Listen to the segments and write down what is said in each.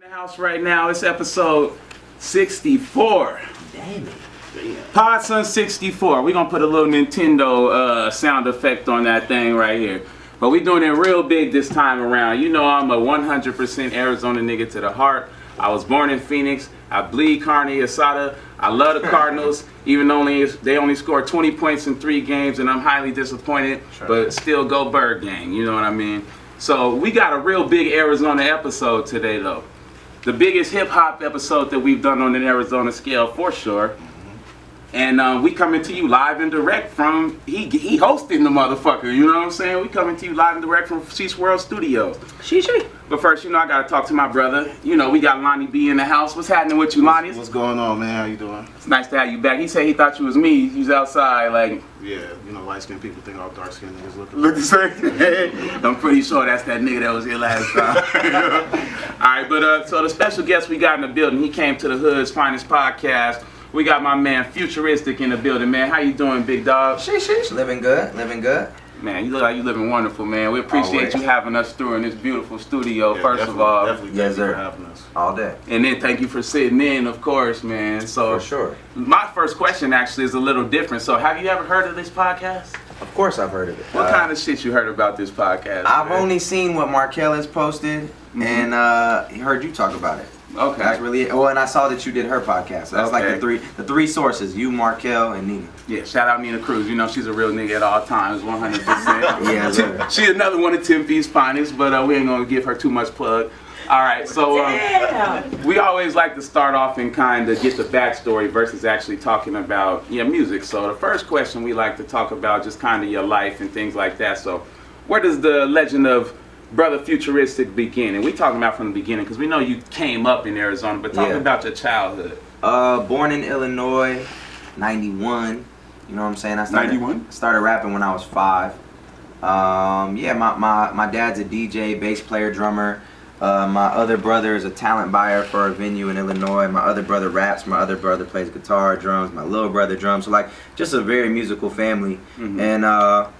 The house right now, it's episode 64. Damn it. Podson 64. We're gonna put a little Nintendo sound effect on that thing right here. But we doing it real big this time around. You know I'm a 100% Arizona nigga to the heart. I was born in Phoenix. I bleed carne asada. I love the Cardinals, even though they only scored 20 points in 3 games, and I'm highly disappointed, but still go Bird gang, you know what I mean? So we got a real big Arizona episode today though. The biggest hip hop episode that we've done on an Arizona scale for sure. And we coming to you live and direct from, he hosting the motherfucker, you know what I'm saying? We coming to you live and direct from Sheesh World Studios. Sheesh. But first, you know, I gotta talk to my brother. You know, we got Lonnie B in the house. What's happening with you, Lonnie? What's going on, man? How you doing? It's nice to have you back. He said he thought you was me. He was outside, like... Yeah, you know, light-skinned people think all dark-skinned niggas Look the same. I'm pretty sure that's that nigga that was here last time. Alright, but so the special guest we got in the building, he came to the Hood's Finest Podcast. We got my man Futuristic in the building, man. How you doing, big dog? Sheesh. Living good, living good. Man, you look like you living wonderful, man. We appreciate Always. you having us through in this beautiful studio, Yeah, first of all. Definitely Yes, thank you sir. for having us. All day. And then thank you for sitting in, of course, man. So For sure. my first question actually is a little different. So have you ever heard of this podcast? Of course I've heard of it. What kind of shit you heard about this podcast? I've man? only seen what Markel has posted and heard you talk about it. Okay. That's really it. Oh, and I saw that you did her podcast. So that's like the three sources, you, Markel, and Nina. Yeah, shout out Nina Cruz. You know she's a real nigga at all times, 100%. Yeah, sir. She's another one of Tempe's finest, but we ain't gonna give her too much plug. All right, so we always like to start off and kind of get the backstory versus actually talking about music. So the first question we like to talk about just kind of your life and things like that. So where does the legend of Brother Futuristic begin? And we talking about from the beginning because we know you came up in Arizona, but talking about your childhood. Born in Illinois, 91. You know what I'm saying? I 91? Started rapping when I was 5. My dad's a DJ, bass player, drummer. My other brother is a talent buyer for a venue in Illinois. My other brother raps. My other brother plays guitar, drums. My little brother drums. So like just a very musical family. Mm-hmm. And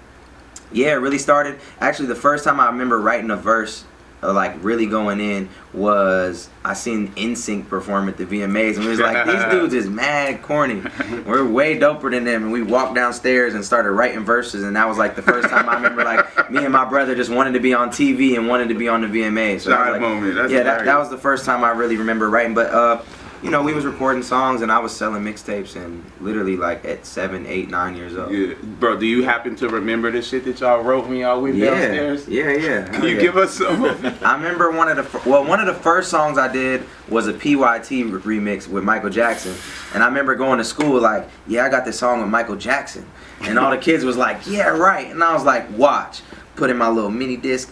it really started. Actually, the first time I remember writing a verse, like really going in, was I seen NSYNC perform at the VMAs, and we was like, these dudes is mad corny. We're way doper than them, and we walked downstairs and started writing verses, and that was like the first time I remember like me and my brother just wanted to be on TV and wanted to be on the VMAs. So That moment. That's that was the first time I really remember writing, but we was recording songs and I was selling mixtapes and literally like at 7, 8, 9 years old. Yeah. Bro, do you happen to remember the shit that y'all wrote when y'all went downstairs? Yeah. Can you give us some of it? I remember one of the first songs I did was a PYT remix with Michael Jackson. And I remember going to school like, I got this song with Michael Jackson. And all the kids was like, yeah, right. And I was like, watch. Put in my little mini disc,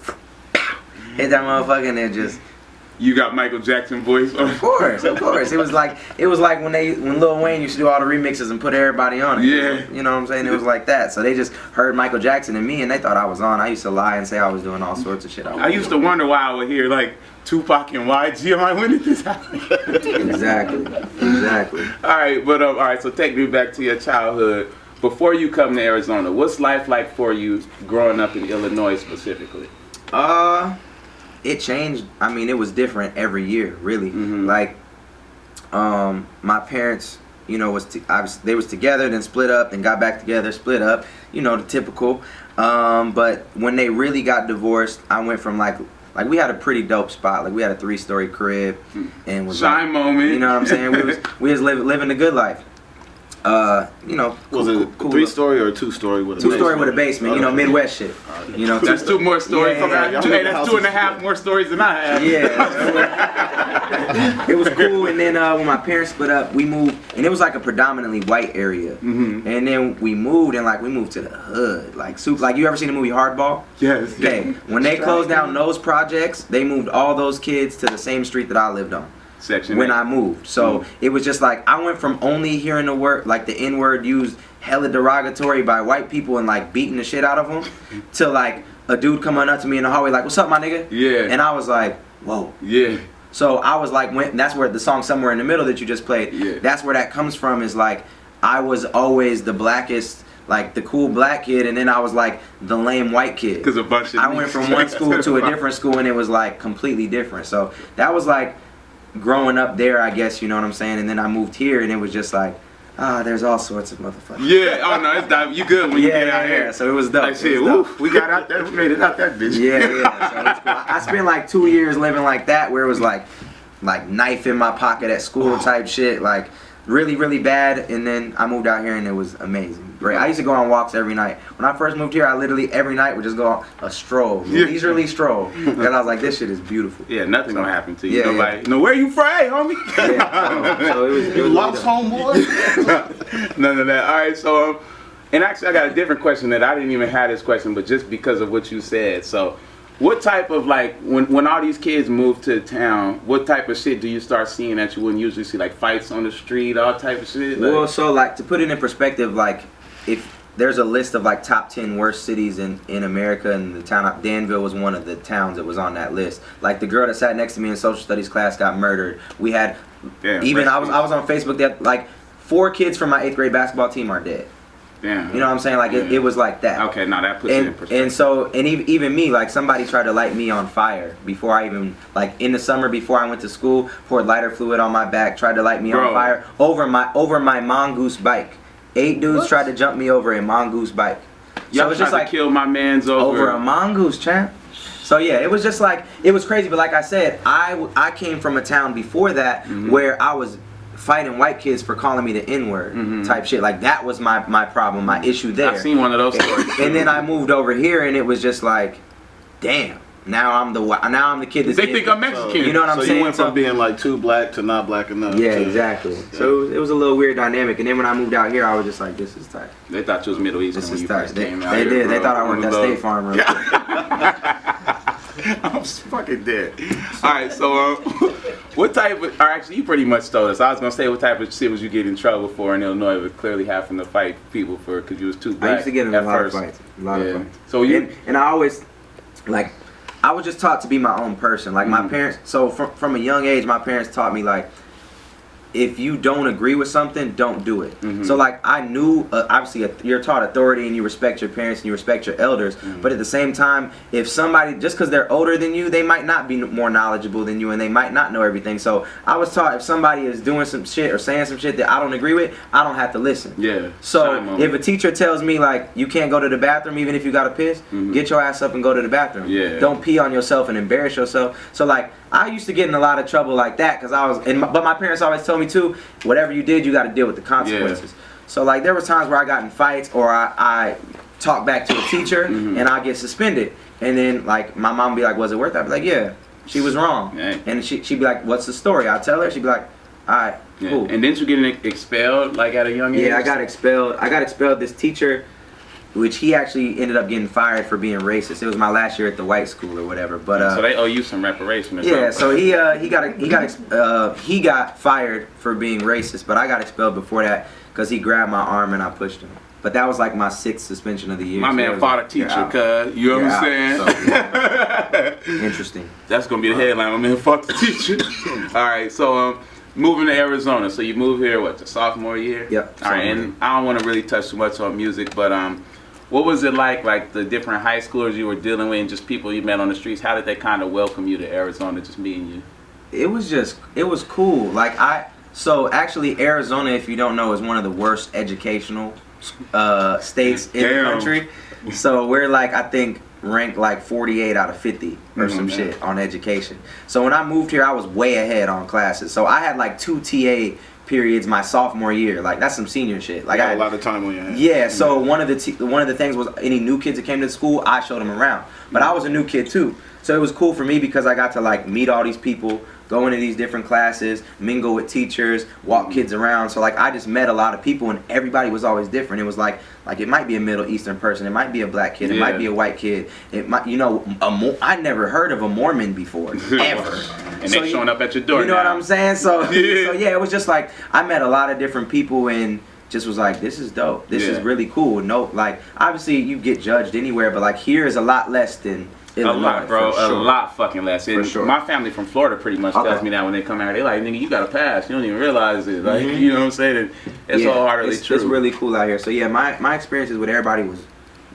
hit that motherfucker, and it just... You got Michael Jackson voice? Of course. It was like when Lil Wayne used to do all the remixes and put everybody on it. Yeah. You know what I'm saying? It was like that. So they just heard Michael Jackson and me, and they thought I was on. I used to lie and say I was doing all sorts of shit. I used to wonder why I would hear like Tupac and YG. I'm like, when did this happen? Exactly. All right. So take me back to your childhood. Before you come to Arizona, what's life like for you growing up in Illinois specifically? It changed. I mean, it was different every year, really. Mm-hmm. Like, my parents, they was together, then split up, then got back together, split up. The typical. But when they really got divorced, I went from like we had a pretty dope spot. Like we had a 3-story crib, and was Shine moment. You know what I'm saying? We was living a good life. Was it a 3-story or a 2-story with a 2-story with a basement? Midwest shit. That's 2 more stories. Yeah. Hey, that's 2.5 more stories than I have. Yeah. It was cool. And then when my parents split up, we moved, and it was like a predominantly white area. Mm-hmm. And then we moved, and we moved to the hood, like you ever seen the movie Hardball? Yes. Okay. When they closed down those projects, they moved all those kids to the same street that I lived on. Section when 8. I moved. So it was just like I went from only hearing the word, like the N-word used hella derogatory by white people and like beating the shit out of them, to like a dude coming up to me in the hallway like, "What's up, my nigga?" Yeah. And I was like, "Whoa." Yeah. So I was like, that's where the song "Somewhere in the Middle" that you just played. Yeah. That's where that comes from. Is like I was always the blackest, like the cool black kid, and then I was like the lame white kid. Because a bunch of I went from one school to a different school, and it was like completely different. So that was like growing up there, I guess, you know what I'm saying? And then I moved here, and it was just like, there's all sorts of motherfuckers. Yeah, oh no, it's not, you good when you get out here. So it was dope. Like shit, woof, we got out there, we made it out that bitch. Yeah. So it's cool. I spent like 2 years living like that, where it was like knife in my pocket at school type shit, like really, really bad. And then I moved out here, and it was amazing. Great. I used to go on walks every night. When I first moved here, I literally every night would just go on a stroll, leisurely stroll, because I was like, this shit is beautiful. Yeah, nothing gonna happen to you. Nobody. No, where you from, homie? So it was lost homeboy. None of that. All right, so and actually, I got a different question that I didn't even have this question, but just because of what you said. So, what type of like when all these kids move to town, what type of shit do you start seeing that you wouldn't usually see, like fights on the street, all type of shit? Like, well, so like to put it in perspective, like if there's a list of like top 10 worst cities in America, and the town of Danville was one of the towns that was on that list. Like the girl that sat next to me in social studies class got murdered. We had I was on Facebook that like 4 kids from my 8th grade basketball team are dead. Damn. You know what I'm saying? Like it was like that. Okay, now that puts it in perspective. And so, and even me, like somebody tried to light me on fire before I even, like in the summer before I went to school, poured lighter fluid on my back, tried to light me on fire over my mongoose bike. 8 dudes tried to jump me over a mongoose bike. Y'all was just like kill my man's over a mongoose, champ. So yeah, it was just like, it was crazy. But like I said, I came from a town before that where I was fighting white kids for calling me the N-word type shit. Like that was my problem, my issue there. I've seen one of those stories. And then I moved over here, and it was just like, damn. Now I'm the kid that's they think I'm Mexican. You know what I'm saying? So you went from being like too black to not black enough. Yeah, exactly. So it was a little weird dynamic. And then when I moved out here, I was just like, this is tight. They thought you was Middle Eastern when you first came out here. They did. They thought I worked at State Farm. Real quick. I'm fucking dead. All right, so what type of, or actually you pretty much told us. I was going to say what type of shit was you get in trouble for in Illinois, but clearly having to fight people for because you was too black. I used to get in a lot of fights. A lot of fights. So you and I always, like, I was just taught to be my own person. Like my parents, so from a young age, my parents taught me like, if you don't agree with something, don't do it. So like I knew, obviously you're taught authority and you respect your parents and you respect your elders, but at the same time, if somebody, just because they're older than you, they might not be more knowledgeable than you and they might not know everything. So I was taught if somebody is doing some shit or saying some shit that I don't agree with, I don't have to listen. Yeah. So if a teacher tells me like, you can't go to the bathroom even if you got to piss, get your ass up and go to the bathroom. Yeah. Don't pee on yourself and embarrass yourself. So like, I used to get in a lot of trouble like that because I was, but my parents always told me too, whatever you did, you got to deal with the consequences. Yeah. So like there was times where I got in fights or I talked back to a teacher and I get suspended. And then like my mom would be like, was it worth it? I'd be like, yeah, she was wrong. Yeah. And she'd be like, what's the story? I'll tell her. She'd be like, all right, cool. And didn't you get expelled like at a young age? Yeah, I got expelled. This teacher, which he actually ended up getting fired for being racist. It was my last year at the white school or whatever. But so they owe you some reparation or something. Yeah, so he got fired for being racist, but I got expelled before that because he grabbed my arm and I pushed him. But that was like my 6th suspension of the year. My man fought a teacher, cuz. You know what I'm saying? So, interesting. That's gonna be the headline. My man fought the teacher. All right, so moving to Arizona. So you moved here, what, the sophomore year? Yep. All right, and I don't want to really touch too much on music, but what was it like the different high schoolers you were dealing with and just people you met on the streets? How did they kind of welcome you to Arizona, just meeting you? It was cool. Like so actually Arizona, if you don't know, is one of the worst educational states in the country. So we're like, I think, ranked like 48 out of 50 or some shit on education. So when I moved here, I was way ahead on classes. So I had like 2 TA periods my sophomore year. Like that's some senior shit. Like I had a lot of time on your hands. Yeah. So one of the things was any new kids that came to the school, I showed them around. But I was a new kid too. So it was cool for me because I got to like meet all these people, go into these different classes, mingle with teachers, walk kids around. So like I just met a lot of people and everybody was always different. It was like it might be a Middle Eastern person, it might be a black kid, it might be a white kid. It might, I never heard of a Mormon before, ever. And they showing up at your door. You know what I'm saying? So yeah, it was just like I met a lot of different people and just was like, this is dope. This is really cool. No, like obviously you get judged anywhere, but like here is a lot less than Illinois, a lot, bro. Sure. A lot fucking less. And my family from Florida pretty much tells me that when they come out, they like, nigga, you got to pass. You don't even realize it. Like, you know what I'm saying? It's wholeheartedly true. It's really cool out here. So yeah, my experiences with everybody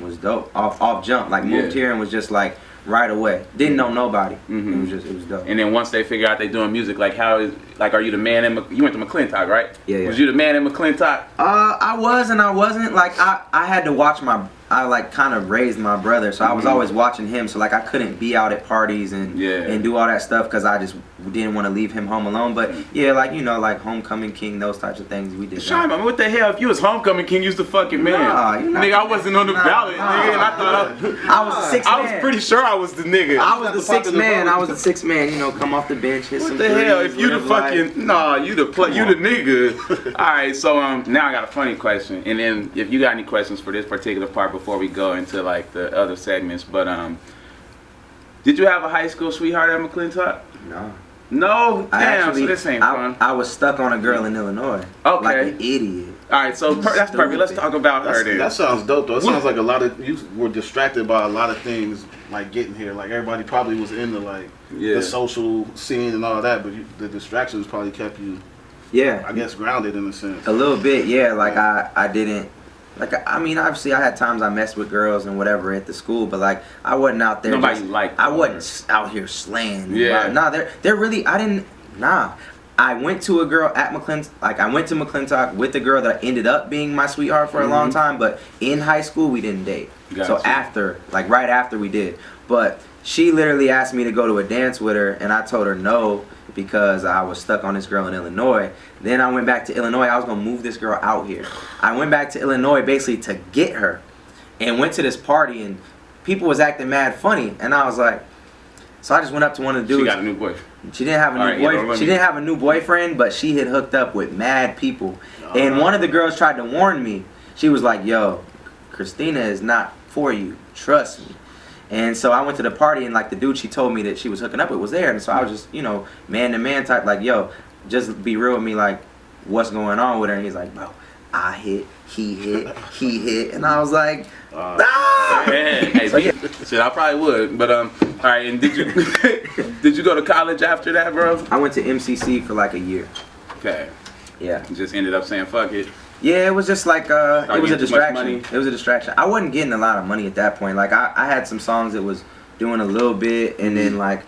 was dope. Off jump. Like moved here and was just like right away. Didn't know nobody. Mm-hmm. It was dope. And then once they figure out they doing music, like are you the man in you went to McClintock, right? Yeah. Was you the man in McClintock? I was and I wasn't. Like I had to watch I like kind of raised my brother, so I was always watching him. So like I couldn't be out at parties and do all that stuff because I just didn't want to leave him home alone. But yeah, like like homecoming king, those types of things we did. Sean, man, what the hell? If you was homecoming king, you was the fucking man. Nigga, I wasn't on the ballot, nigga, and I thought I was the sixth man. I was pretty sure I was the nigga. I was the sixth man. I was the sixth man. Come off the bench, hit some threes. What the hell? If you the fucking you the nigga. All right, so now I got a funny question, and then if you got any questions for this particular part before we go into like the other segments, but did you have a high school sweetheart at McClintock? No. No? Damn, so this ain't fun. I was stuck on a girl in Illinois. Okay. Like an idiot. Alright, so that's perfect. Let's talk about her then. That sounds dope though. It sounds like you were distracted by a lot of things like getting here. Like everybody probably was into like the social scene and all that, but the distractions probably kept you I guess grounded in a sense. A little bit, yeah. Like I didn't obviously I had times I messed with girls and whatever at the school, but like I wasn't out there. I wasn't out here slaying. Yeah. Nah, they're really. I went to a girl at McClintock. Like I went to McClintock with the girl that ended up being my sweetheart for a long time. But in high school we didn't date. So right after we did. But she literally asked me to go to a dance with her, and I told her no because I was stuck on this girl in Illinois. Then I went back to Illinois. I was gonna move this girl out here. I went back to Illinois basically to get her, and went to this party, and people was acting mad funny, and I was like, so I just went up to one of the dudes. She got a new boyfriend. She didn't have a new boyfriend. She didn't have a new boyfriend, but she had hooked up with mad people. And one of the girls tried to warn me. She was like, "Yo, Christina is not for you. Trust me." And so I went to the party, and like the dude she told me that she was hooking up with was there, and so I was just man to man type, like, "Yo, just be real with me, like what's going on with her?" And he's like, "Bro, I hit, he hit," and I was like, shit, I probably would, but all right. And did you go to college after that, bro? I went to MCC for like a year. Okay. Yeah. You just ended up saying fuck it. Yeah, it was just like it was a distraction. It was a distraction. I wasn't getting a lot of money at that point. Like I had some songs that was doing a little bit, and then like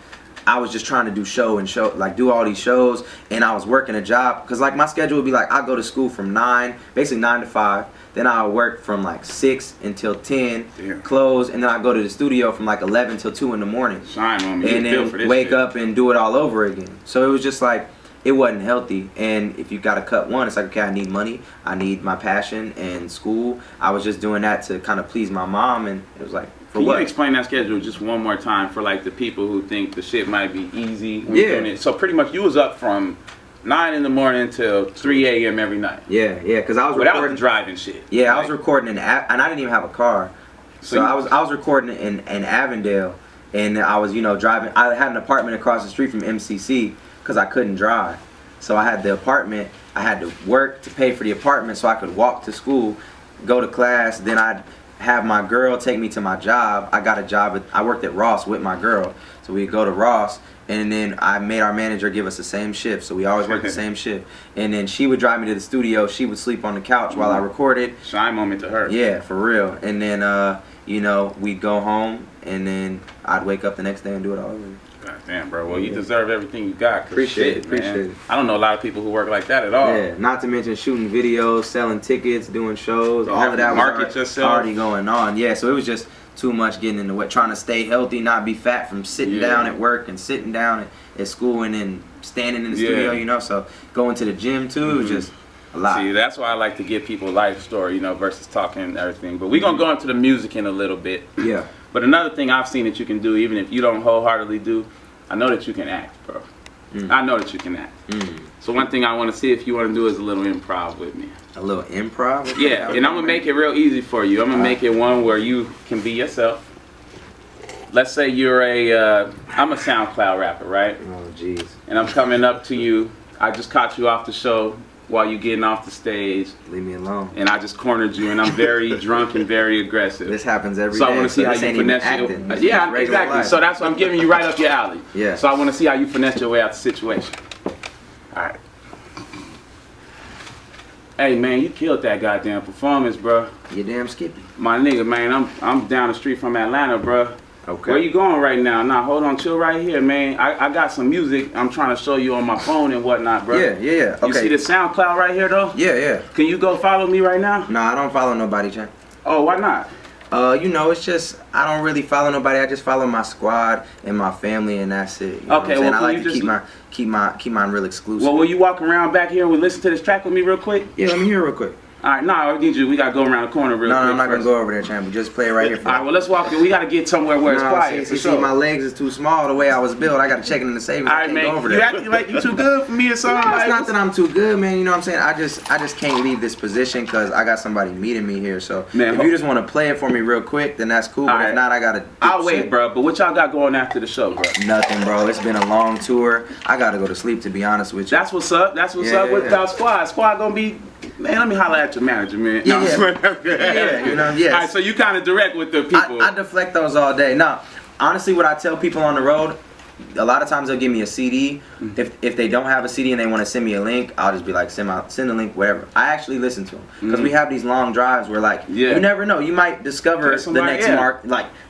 I was just trying to do all these shows, and I was working a job because like my schedule would be like I go to school from 9 to 5. Then I would work from like 6 until 10, close, and then I go to the studio from like 11 till 2 in the morning. Shine on me. And then wake up and do it all over again. So it was just like, it wasn't healthy. And if you got to cut one, it's like, okay, I need money, I need my passion and school. I was just doing that to kind of please my mom, and it was like, Can you explain that schedule just one more time for like the people who think the shit might be easy? Yeah. So pretty much you was up from 9 in the morning till 3 a.m. every night. Yeah, because I was without driving shit. Yeah, I was recording and I didn't even have a car, so I was recording in Avondale, and I was driving. I had an apartment across the street from MCC because I couldn't drive, so I had the apartment. I had to work to pay for the apartment so I could walk to school, go to class. Then I'd have my girl take me to my job. I got a job. I worked at Ross with my girl, so we'd go to Ross. And then I made our manager give us the same shift, so we always worked the same shift. And then she would drive me to the studio. She would sleep on the couch while I recorded. Shine moment to her. Yeah, for real. And then, we'd go home, and then I'd wake up the next day and do it all over. God damn, bro. Well, you deserve everything you got. Appreciate it. I don't know a lot of people who work like that at all. Yeah, not to mention shooting videos, selling tickets, doing shows. All of that was already going on. Yeah, so it was just too much getting in the way, trying to stay healthy, not be fat from sitting down at work and sitting down at school and then standing in the studio, so going to the gym too, it was just a lot. See, that's why I like to give people a life story, versus talking and everything. But we're going to go into the music in a little bit. Yeah. But another thing I've seen that you can do, even if you don't wholeheartedly do, I know that you can act, bro. I know that you can act. So one thing I want to see if you want to do is a little improv with me. A little improv? Yeah, and I'm going to make it real easy for you. I'm going to make it one where you can be yourself. Let's say you're I'm a SoundCloud rapper, right? Oh, jeez. And I'm coming up to you. I just caught you off the show while you getting off the stage. Leave me alone. And I just cornered you, and I'm very drunk and very aggressive. This happens every day. So I want to see how you finesse your... Yeah, exactly. Life. So that's what I'm giving you right up your alley. Yeah. So I want to see how you finesse your way out the situation. All right. Hey man, you killed that goddamn performance, bro. You damn Skippy. My nigga, man, I'm down the street from Atlanta, bro. Okay. Where you going right now? Nah, hold on, chill right here, man. I got some music I'm trying to show you on my phone and whatnot, bro. Yeah. Okay. You see the SoundCloud right here, though? Yeah. Can you go follow me right now? No, I don't follow nobody, Chan. Oh, why not? It's just I don't really follow nobody. I just follow my squad and my family, and that's it. You know Okay, what I'm well, saying? I can like you to keep mine real exclusive. Well, will you walk around back here and we'll listen to this track with me real quick? Yeah, let me hear it real quick. All right, nah, we gotta go around the corner real quick. No, I'm not first. gonna go over there, champ. Just play it right here. All right, well, let's walk in. We gotta get somewhere where it's quiet. See, my legs is too small the way I was built. I gotta check it in the savings. All I right, can't man. go over there. You acting like you too good for me or something? No, it's not that I'm too good, man. You know what I'm saying? I just can't leave this position because I got somebody meeting me here. So man, if you just want to play it for me real quick, then that's cool. But if not, I gotta. I'll wait, bro. But what y'all got going after the show, bro? Nothing, bro. It's been a long tour. I gotta go to sleep, to be honest with you. That's what's up. That's what's up with our squad. Squad gonna be. Man, let me holler at your manager, man. Yeah. All right, so you kind of direct with the people. I deflect those all day. Now, honestly, what I tell people on the road, a lot of times they'll give me a CD. If they don't have a CD and they want to send me a link, I'll just be like, send the link, whatever. I actually listen to them because we have these long drives where you never know, you might discover the next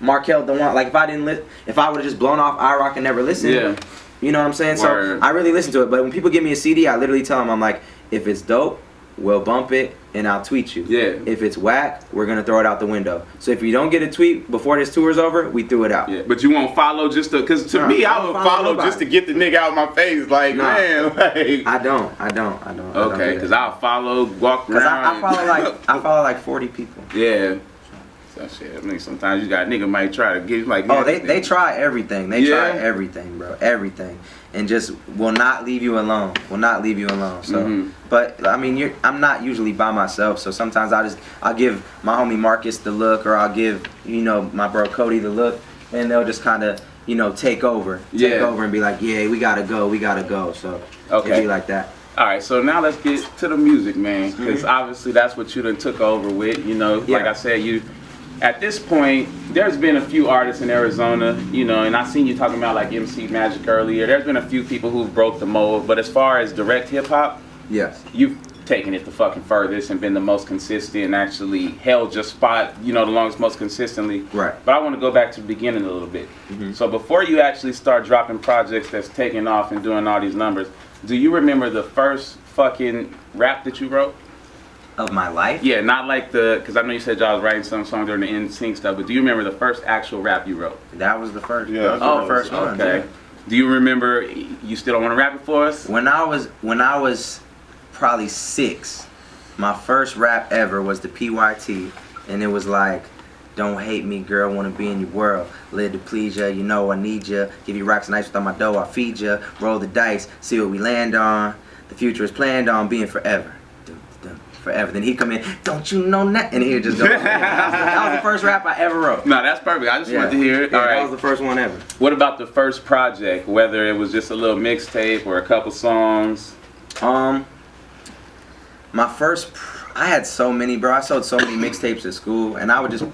Markel the one. Like if I would have just blown off iRock and never listened, you know what I'm saying? Word. So I really listen to it. But when people give me a CD, I literally tell them, I'm like, if it's dope, we'll bump it and I'll tweet you. Yeah. If it's whack, we're gonna throw it out the window. So if you don't get a tweet before this tour's over, we threw it out. Yeah. But you won't follow just to, cause to me, I would follow just to get the nigga out of my face. Like, man, like. I don't. Okay, cause I'll follow, walk around. I follow like 40 people. Yeah. So shit, I mean, sometimes you got nigga might try to get like. Oh, they try everything. They try everything, bro. Everything. And just will not leave you alone. So, but I mean, I'm not usually by myself. So sometimes I'll give my homie Marcus the look, or I'll give my bro Cody the look, and they'll just kind of take over and be like, yeah, we gotta go. So it'll be like that. All right, so now let's get to the music, man, because obviously that's what you done took over with. Like I said, at this point, there's been a few artists in Arizona, and I seen you talking about like MC Magic earlier. There's been a few people who've broke the mold, but as far as direct hip hop, yes, you've taken it the fucking furthest and been the most consistent and actually held your spot, the longest, most consistently. Right. But I want to go back to the beginning a little bit. So before you actually start dropping projects that's taking off and doing all these numbers, do you remember the first fucking rap that you wrote? Of my life? Yeah, not like because I know you said y'all was writing some songs during the NSYNC stuff, but do you remember the first actual rap you wrote? That was the first. Yeah. The first one. Okay. Yeah. Do you remember? You still don't want to rap it for us? When I was probably 6, my first rap ever was the PYT, and it was like, don't hate me, girl, wanna be in your world. Live to please ya, I need ya. Give you rocks and ice without my dough, I feed ya. Roll the dice, see what we land on. The future is planned on being forever. Forever. Then he'd come in, don't you know that? And he'd just go. That was the first rap I ever wrote. No, that's perfect. I just wanted to hear it. Yeah, all right. That was the first one ever. What about the first project? Whether it was just a little mixtape or a couple songs? My first, I had so many, bro. I sold so many mixtapes at school, and I would just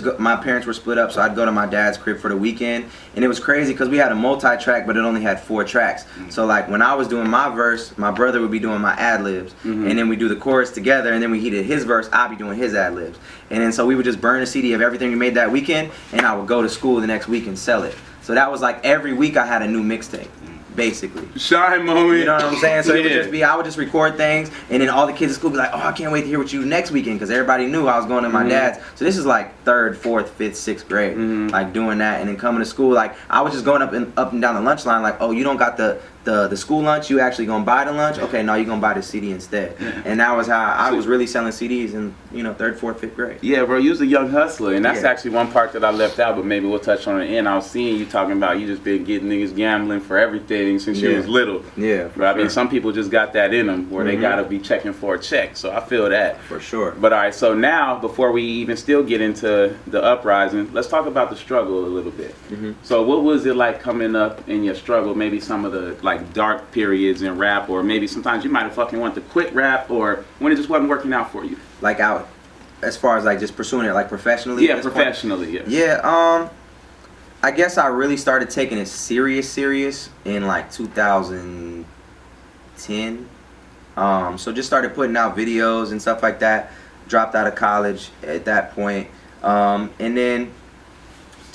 go, my parents were split up, so I'd go to my dad's crib for the weekend, and it was crazy because we had a multi-track, but it only had 4 tracks. So like when I was doing my verse, my brother would be doing my ad-libs, and then we do the chorus together, and then when he did his verse, I'd be doing his ad-libs. And then so we would just burn a CD of everything we made that weekend, and I would go to school the next week and sell it. So that was like every week I had a new mixtape. Basically. Shine moment. You know what I'm saying? So it would just be, I would just record things, and then all the kids at school would be like, oh, I can't wait to hear what you do next weekend, because everybody knew I was going to my dad's. So this is like 3rd, 4th, 5th, 6th grade, like doing that, and then coming to school, like I was just going up and down the lunch line, like, oh, you don't got the school lunch, you actually gonna buy the lunch? Okay, no, you gonna buy the CD instead. And that was how I was really selling CDs in 3rd, 4th, 5th grade. Yeah, bro, you was a young hustler, and that's actually one part that I left out, but maybe we'll touch on it in. I was seeing you talking about you just been getting niggas gambling for everything since you was little. Yeah, but I mean, some people just got that in them where they gotta be checking for a check, so I feel that. For sure. But all right, so now, before we even still get into the uprising, let's talk about the struggle a little bit. So what was it like coming up in your struggle, maybe some of the like dark periods in rap, or maybe sometimes you might have fucking wanted to quit rap, or when it just wasn't working out for you? Like out, as far as like just pursuing it like professionally? Yeah, professionally, yeah. Yeah, I guess I really started taking it serious in like 2010. So just started putting out videos and stuff like that. Dropped out of college at that point. And then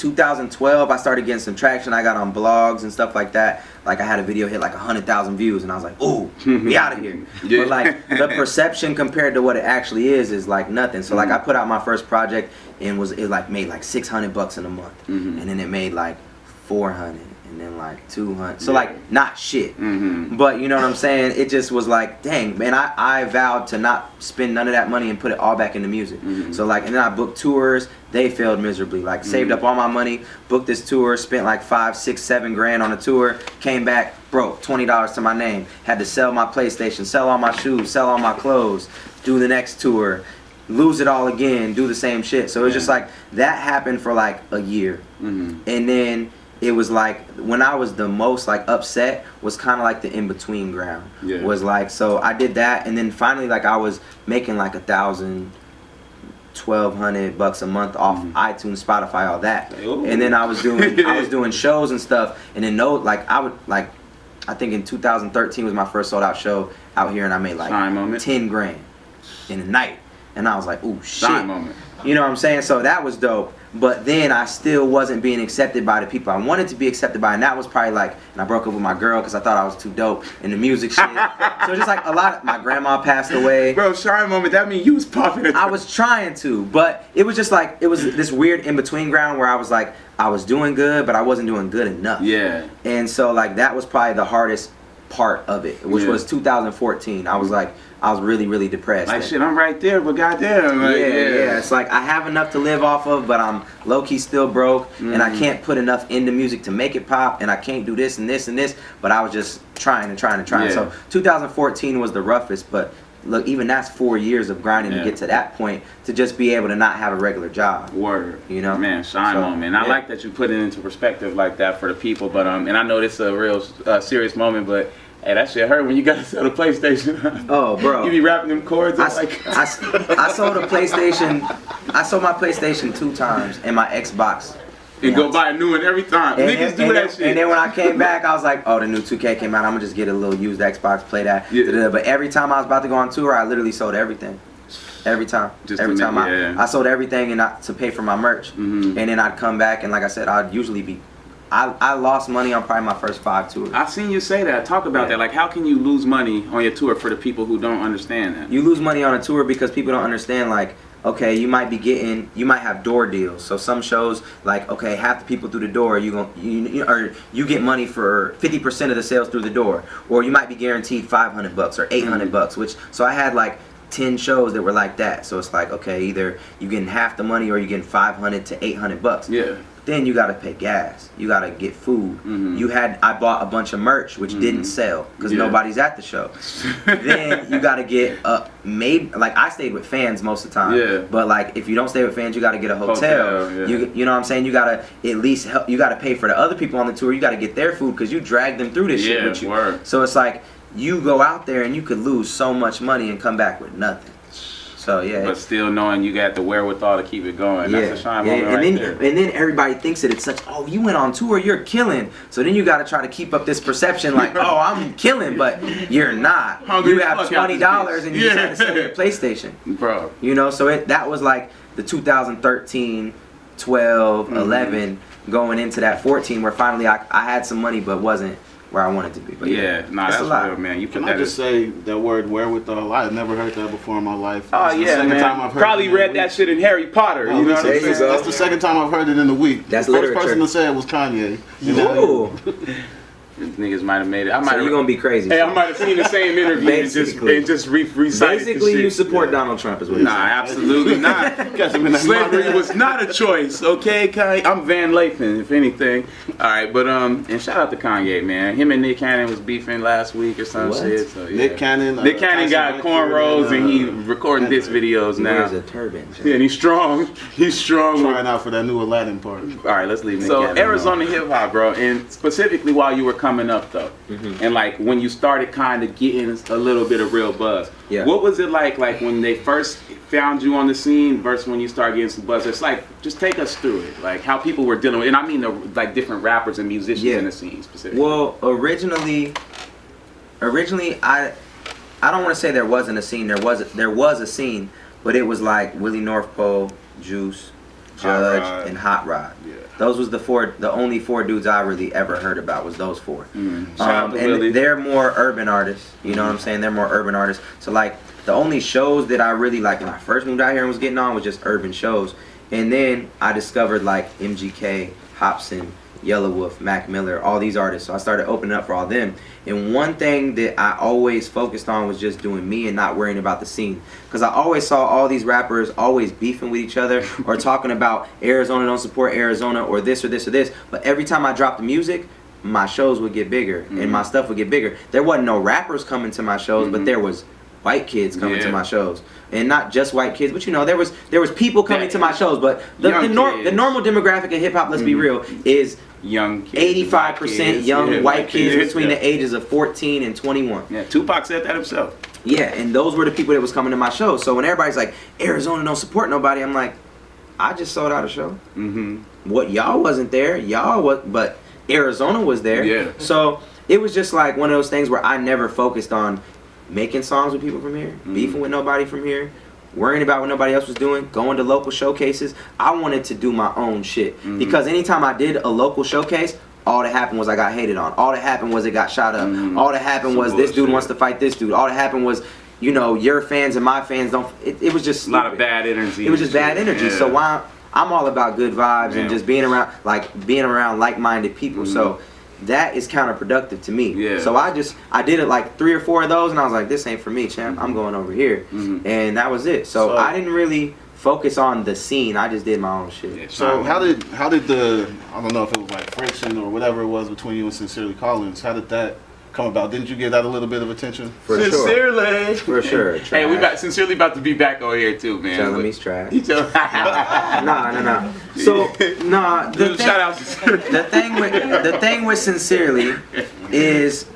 2012, I started getting some traction. I got on blogs and stuff like that. Like I had a video hit like 100,000 views, and I was like, "Ooh, we out of here." Yeah. But like the perception compared to what it actually is like nothing. So like I put out my first project and it like made like $600 in a month, and then it made like 400. And then like 200, so like not shit, but you know what I'm saying. It just was like, dang man, I vowed to not spend none of that money and put it all back into music. So like, and then I booked tours. They failed miserably. Like saved up all my money, booked this tour, spent like 5, 6, 7 grand on a tour. Came back broke, $20 to my name. Had to sell my PlayStation, sell all my shoes, sell all my clothes, do the next tour, lose it all again, do the same shit. So it was just like that happened for like a year, and then. It was like when I was the most like upset was kind of like the in between ground. Was like, so I did that, and then finally like I was making like $1,000, $1,200 a month off iTunes, Spotify, all that. And then I was doing shows and stuff, and then I think in 2013 was my first sold out show out here, and I made like 10 grand in a night, and I was like, ooh shit. You know what I'm saying? So that was dope. But then I still wasn't being accepted by the people I wanted to be accepted by, and that was probably like, and I broke up with my girl because I thought I was too dope in the music shit. So just like a lot of, my grandma passed away. Bro, shy moment, that means you was popping. I was trying to, but it was just like, it was this weird in-between ground where I was like, I was doing good, but I wasn't doing good enough. Yeah. And so like, that was probably the hardest part of it, which was 2014. I was like, I was really, really depressed. Like, shit, I'm right there, but goddamn. Like, yeah. It's like, I have enough to live off of, but I'm low-key still broke, and I can't put enough into music to make it pop, and I can't do this and this and this, but I was just trying. So 2014 was the roughest, but look, even that's 4 years of grinding to get to that point, to just be able to not have a regular job. Word. You know? Man, shine on, man. I like that you put it into perspective like that for the people, but and I know this is a real serious moment, but hey, that shit hurt when you gotta sell the PlayStation. Oh, bro. You be rapping them chords. I sold a PlayStation. I sold my PlayStation 2 times and my Xbox. And go buy a new one every time. Niggas do that shit. And then when I came back, I was like, oh, the new 2K came out. I'm gonna just get a little used Xbox, play that. Yeah. But every time I was about to go on tour, I literally sold everything. Every time. I sold everything and to pay for my merch. And then I'd come back, and like I said, I'd usually be. I lost money on probably my first 5 tours. I've seen you say that. Talk about that. Like, how can you lose money on your tour for the people who don't understand that? You lose money on a tour because people don't understand, like, okay, you might have door deals. So some shows, like, okay, half the people through the door, you get money for 50% of the sales through the door. Or you might be guaranteed $500 or $800, so I had like 10 shows that were like that. So it's like, okay, either you're getting half the money or you're getting $500 to $800. Yeah. Then you gotta pay gas. You gotta get food. I bought a bunch of merch which didn't sell because nobody's at the show. Then you gotta get like I stayed with fans most of the time. Yeah. But like if you don't stay with fans, you gotta get a hotel. You know what I'm saying? You gotta at least help. You gotta pay for the other people on the tour. You gotta get their food because you drag them through this shit with you. Word. So it's like you go out there and you could lose so much money and come back with nothing. So yeah, but still knowing you got the wherewithal to keep it going. That's a shine moment there. And then everybody thinks that it's such, oh, you went on tour, you're killing. So then you got to try to keep up this perception like, oh, I'm killing, but you're not. You have $20 and you just had to sell your PlayStation, bro. You know, so that was like the 2013, 12, 11 going into that 14 where finally I had some money but wasn't where I wanted to be. But that's real, man. Can I just say that word wherewithal? I had never heard that before in my life. Oh yeah, man. Time I've heard Probably read that shit in Harry Potter. You know what I'm saying? That's the second time I've heard it in a week. That's the literature. First person to say it was Kanye. Ooh. Niggas might have made it. So you're gonna be crazy. Hey, I might have seen the same interview and just recited. Basically, you support Donald Trump, is what Nah, absolutely not. Slavery was not a choice, okay? Kanye? I'm Van Lathan, if anything. All right, but and shout out to Kanye, man. Him and Nick Cannon was beefing last week or some shit. So, yeah. Nick Cannon got cornrows and he recording diss videos now. He wears a turban. Yeah, and he's strong. He's strong. Trying out for that new Aladdin part. All right, let's leave Nick Cannon. So Arizona hip hop, bro, and specifically while you were coming up though, and like when you started kind of getting a little bit of real buzz, what was it like when they first found you on the scene versus when you started getting some buzz? It's like, just take us through it, like how people were dealing with it. And I mean like different rappers and musicians in the scene specifically. Well, originally I don't want to say there wasn't a scene. There was a scene, but it was like Willie North Pole, Juice, Judge, Hot Rod. and Hot Rod. Yeah. Those was the only 4 dudes I really ever heard about was those 4. Shout out to Willie. And they're more urban artists. You know what I'm saying? They're more urban artists. So like the only shows that I really like when I first moved out here and was getting on was just urban shows. And then I discovered like MGK, Hobson, Yellow Wolf, Mac Miller, all these artists. So I started opening up for all them. And one thing that I always focused on was just doing me and not worrying about the scene. Because I always saw all these rappers always beefing with each other or talking about Arizona don't support Arizona or this or this or this. But every time I dropped the music, my shows would get bigger and my stuff would get bigger. There wasn't no rappers coming to my shows, but there was white kids coming to my shows. And not just white kids, but you know, there was people coming to my shows. But the normal demographic of hip hop, let's be real, is young kids, 85% young white kids between the ages of 14 and 21. Yeah, Tupac said that himself. Yeah, and those were the people that was coming to my show. So when everybody's like, Arizona don't support nobody, I'm like, I just sold out a show. What, y'all wasn't there, but Arizona was there. Yeah. So it was just like one of those things where I never focused on making songs with people from here, beefing with nobody from here, worrying about what nobody else was doing, going to local showcases. I wanted to do my own shit. Because anytime I did a local showcase, all that happened was I got hated on. All that happened was it got shot up. All that happened was this dude wants to fight this dude. All that happened was, you know, your fans and my fans don't. It was just stupid. A lot of bad energy. It was just bad energy. Yeah. So why I'm all about good vibes and just being around like-minded people. So that is counterproductive to me. Yeah. So I did it like 3 or 4 of those, and I was like, this ain't for me, champ. I'm going over here, and that was it. So I didn't really focus on the scene. I just did my own shit. Yeah, So how did the, I don't know if it was like friction or whatever it was between you and Sincerely Collins, how did that come about? Didn't you give that a little bit of attention? Sincerely. For sure. Hey, Sincerely about to be back on here too, man. Telling me's trash. Nah. Nah. So Shout out. the thing with Sincerely is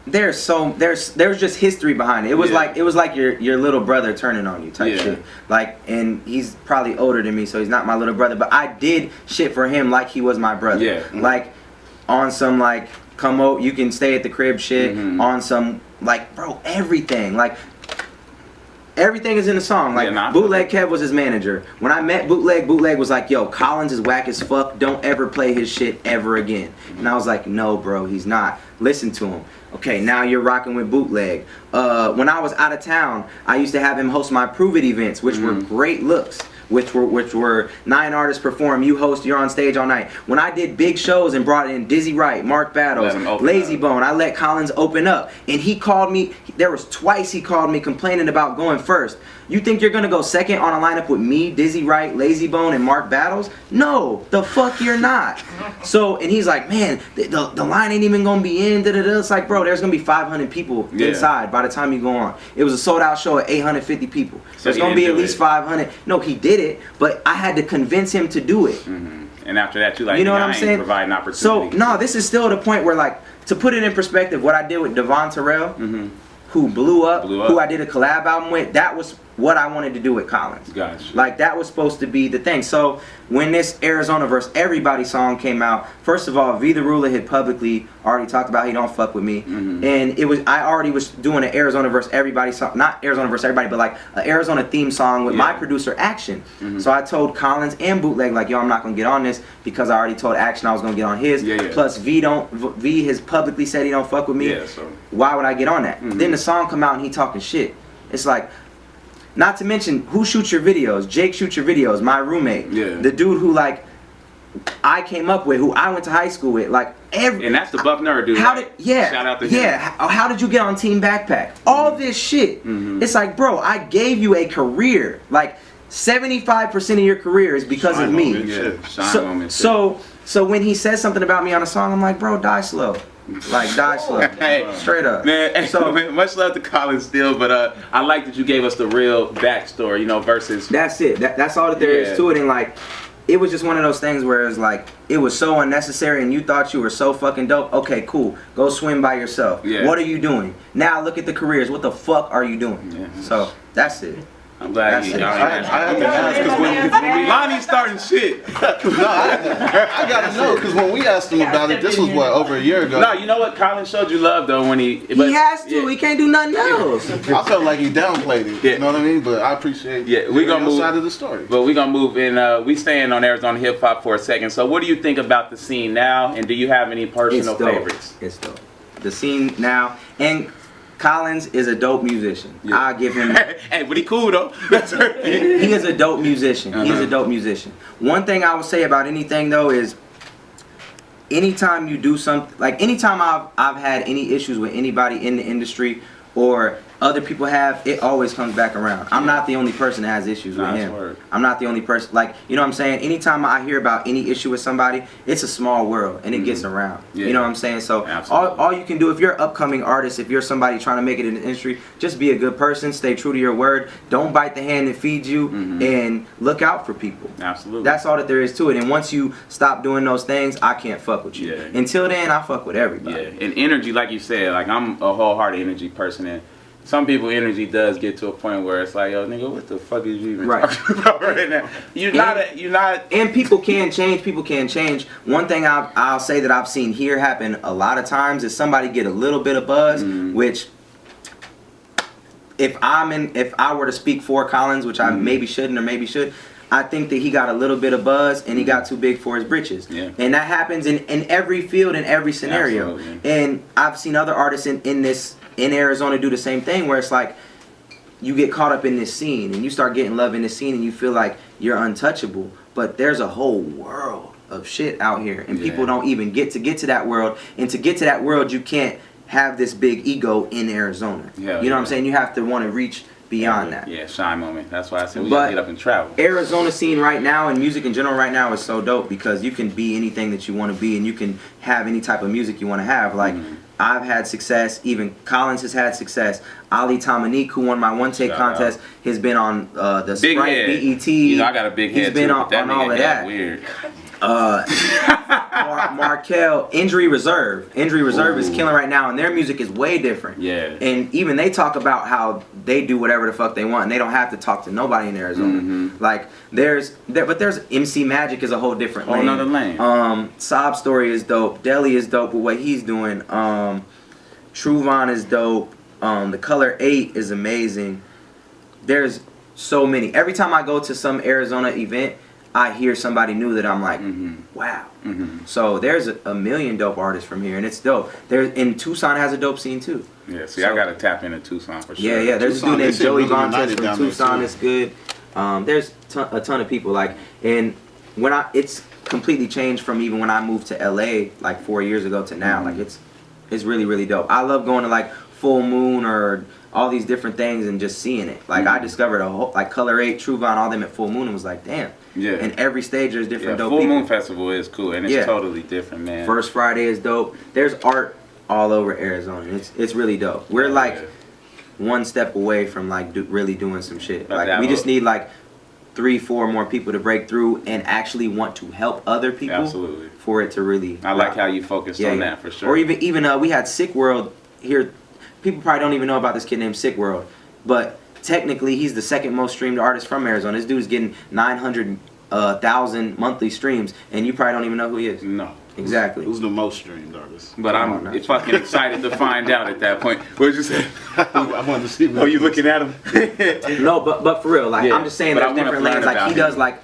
there's just history behind it. It was like your little brother turning on you type shit. Like, and he's probably older than me, so he's not my little brother, but I did shit for him like he was my brother. Yeah. Like on some like come out, you can stay at the crib shit, on some like bro, everything. Like everything is in the song. Like Bootleg Kev was his manager. When I met Bootleg was like, yo, Collins is whack as fuck. Don't ever play his shit ever again. And I was like, no, bro, he's not. Listen to him. Okay, now you're rocking with Bootleg. When I was out of town, I used to have him host my Prove It events, which were great looks. Which were 9 artists perform, you host, you're on stage all night. When I did big shows and brought in Dizzy Wright, Mark Battles, Lazy Bone, I let Collins open up. And he called me, there was twice he called me complaining about going first. You think you're gonna go second on a lineup with me, Dizzy Wright, Lazy Bone, and Mark Battles? No, the fuck you're not. So, and he's like, man, the line ain't even gonna be in, da-da-da. It's like, bro, there's gonna be 500 people inside by the time you go on. It was a sold out show at 850 people. So it's gonna be at least 500. No, he did it, but I had to convince him to do it. And after that, you know what I'm saying? Providing opportunity. So, no, this is still the point where, like, to put it in perspective, what I did with Devon Terrell, who blew up, who I did a collab album with, that was what I wanted to do with Collins. Gotcha. Like, that was supposed to be the thing. So when this Arizona vs. Everybody song came out, first of all, V the Ruler had publicly already talked about he don't fuck with me. And I already was doing an Arizona vs. Everybody song, not Arizona vs. Everybody, but like an Arizona theme song with my producer Action. So I told Collins and Bootleg, like, yo, I'm not gonna get on this because I already told Action I was gonna get on his. Plus V has publicly said he don't fuck with me. So why would I get on that? Then the song come out and he talking shit. It's like, not to mention, who shoots your videos? Jake shoots your videos, my roommate. The dude who, like, I came up with, who I went to high school with. Like, and that's the Buff Nerd dude. Shout out to him. How did you get on Team Backpack? All this shit. It's like, bro, I gave you a career. Like, 75% of your career is because of me. So when he says something about me on a song, I'm like, bro, die slow. Like, die slow. Straight up. Man, so much love to Collins still, but I like that you gave us the real backstory, you know, versus. That's it. That's all that there is to it. And like, it was just one of those things where it's like, it was so unnecessary and you thought you were so fucking dope. Okay, cool. Go swim by yourself. What are you doing? Now look at the careers. What the fuck are you doing? So that's it. I'm glad That's you. it. Y'all I have to ask because when Lonnie's starting shit. no, I gotta know because when we asked him about it, this was what over a year ago. No, you know what? Colin showed you love though when he. He has to. Yeah. He can't do nothing else. I felt like he downplayed it. Yeah. You know what I mean? But I appreciate. Yeah, we gonna move side of the story. But we gonna move in. We staying on Arizona hip hop for a second. So, what do you think about the scene now? And do you have any personal favorites? It's dope. The scene now, and Collins is a dope musician. Yeah. I'll give him. Hey, but he cool though. He is a dope musician. He is a dope musician. One thing I would say about anything though is, anytime you do something, like anytime I've had any issues with anybody in the industry or other people have, it always comes back around. I'm not the only person that has issues with him. Word. I'm not the only person. Like, you know what I'm saying? Anytime I hear about any issue with somebody, it's a small world and it gets around. Yeah. You know what I'm saying? So Absolutely. all you can do, if you're an upcoming artist, if you're somebody trying to make it in the industry, just be a good person, stay true to your word, don't bite the hand that feeds you, and look out for people. Absolutely. That's all that there is to it. And once you stop doing those things, I can't fuck with you. Yeah. Until then, I fuck with everybody. Yeah, and energy, like you said, like I'm a wholehearted energy person, and some people energy does get to a point where it's like, yo, nigga, what the fuck is you even talking about right now? You're not. And people can change. People can change. One thing I'll say that I've seen here happen a lot of times is somebody get a little bit of buzz, which if I were to speak for Collins, which I maybe shouldn't or maybe should, I think that he got a little bit of buzz and he got too big for his britches. Yeah. And that happens in every field, in every scenario. Absolutely. And I've seen other artists in Arizona do the same thing, where it's like you get caught up in this scene and you start getting love in this scene and you feel like you're untouchable. But there's a whole world of shit out here and people don't even get to that world. And to get to that world, you can't have this big ego in Arizona. Yeah, you know what I'm saying? You have to want to reach beyond that. Yeah, shine moment. That's why I said we But gotta get up and travel. Arizona scene right now and music in general right now is so dope because you can be anything that you want to be and you can have any type of music you want to have. Like I've had success, even Collins has had success. Ali Dominique, who won my one take contest, has been on the Big Sprite head. BET. You know, I got a big head. He's been too, on, but on all of that. Weird. Markel, Injury Reserve is killing right now, and their music is way different. Yeah. And even they talk about how they do whatever the fuck they want, and they don't have to talk to nobody in Arizona. Like there's MC Magic is a whole different lane. Another lane. Sob Story is dope. Deli is dope with what he's doing. Truvon is dope. The Color 8 is amazing. There's so many. Every time I go to some Arizona event, I hear somebody new that I'm like, wow. So there's a million dope artists from here, and it's dope. And Tucson has a dope scene too. Yeah, see, I gotta tap into Tucson for sure. Yeah. There's Tucson, a dude named they seem Joey really Vontes united from down there, Tucson too. that's good. There's a ton of people and it's completely changed from even when I moved to LA like 4 years ago to now. Like it's really, really dope. I love going to like Full Moon or all these different things and just seeing it. Like I discovered a whole, like Color 8, Truvon, all them at Full Moon and was like, damn. Yeah. And every stage there's different dope Full people. Moon Festival is cool, and it's totally different, man. First Friday is dope. There's art all over Arizona. It's really dope. We're like one step away from like really doing some shit. Like we just need like 3-4 more people to break through and actually want to help other people. Absolutely. For it to really. I like how you focused on that for sure. Or even we had Sick World here. People probably don't even know about this kid named Sick World, but technically he's the second most streamed artist from Arizona. This dude's getting 900,000 monthly streams, and you probably don't even know who he is. No. Exactly. Who's the most streamed artist? But I'm fucking excited to find out at that point. What did you say? I wanted to see. Oh, you looking at him? No, but for real, like I'm just saying, there's different lanes. Like he does like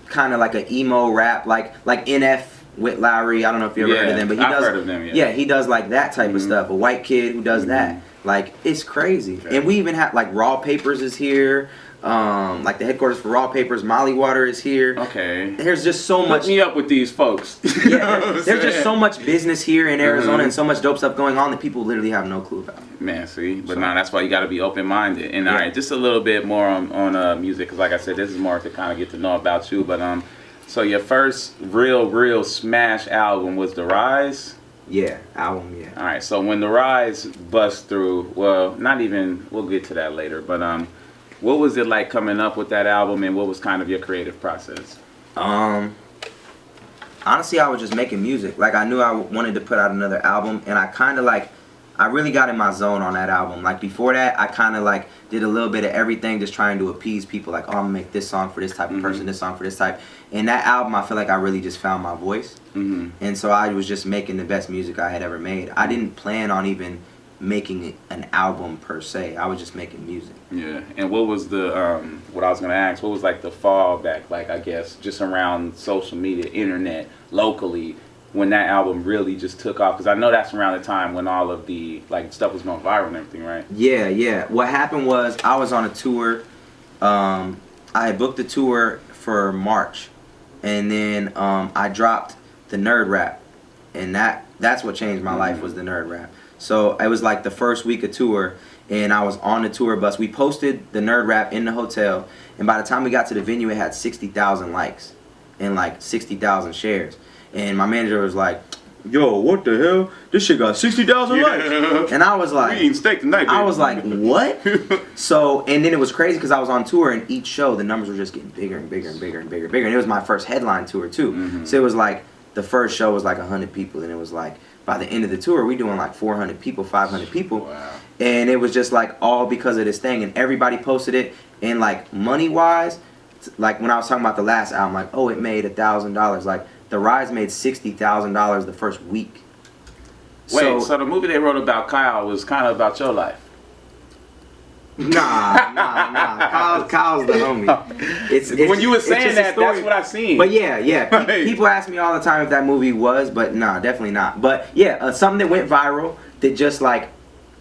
kind of like an emo rap, like NF with Lowry. I don't know if you ever heard of them, but he does. Heard of them, yeah, he does like that type of stuff. A white kid who does that. Like it's crazy. Okay. And we even have like Raw Papers is here. Like the headquarters for Raw Papers, Molly Water is here. Okay. There's just so much. Hook me up with these folks. Yeah, there's just so much business here in Arizona and so much dope stuff going on that people literally have no clue about. Man, see, but no, that's why you got to be open minded. And all right, just a little bit more on music, because like I said, this is more to kind of get to know about you. But so your first real smash album was The Rise. Yeah, album. Yeah. All right, so when The Rise bust through, well, not even. We'll get to that later, but what was it like coming up with that album, and what was kind of your creative process? Honestly, I was just making music. Like I knew I wanted to put out another album, and I kind of like I really got in my zone on that album. Like before that, I kind of like did a little bit of everything, just trying to appease people. Like, oh, I'm gonna make this song for this type of person, this song for this type. And that album, I feel like I really just found my voice. And so I was just making the best music I had ever made. I didn't plan on even making an album per se. I was just making music. Yeah. And what was the what I was gonna ask? What was like the fallback? Like, I guess just around social media, internet, locally, when that album really just took off? Because I know that's around the time when all of the like stuff was going viral and everything, right? Yeah. What happened was I was on a tour. I had booked the tour for March, and then I dropped the Nerd Rap, and that's what changed my life, was the Nerd Rap. So it was like the first week of tour, and I was on the tour bus. We posted the Nerd Rap in the hotel, and by the time we got to the venue, it had 60,000 likes and like 60,000 shares. And my manager was like, yo, what the hell? This shit got 60,000 likes. And I was like, we eating steak tonight, baby. I was like, what? So, and then it was crazy because I was on tour, and each show, the numbers were just getting bigger and bigger and bigger and bigger and bigger. And it was my first headline tour, too. So it was like, the first show was like 100 people, and it was like, by the end of the tour, we doing like 400 people, 500 people. Wow. And it was just like all because of this thing, and everybody posted it. And like money-wise, like when I was talking about the last album, like, oh, it made $1,000. Like, The Rise made $60,000 the first week. Wait, so the movie they wrote about Kyle was kind of about your life? Nah. Kyle's the homie. It's when you were saying that, that's what I seen. But yeah. People ask me all the time if that movie was, but nah, definitely not. But yeah, something that went viral that just like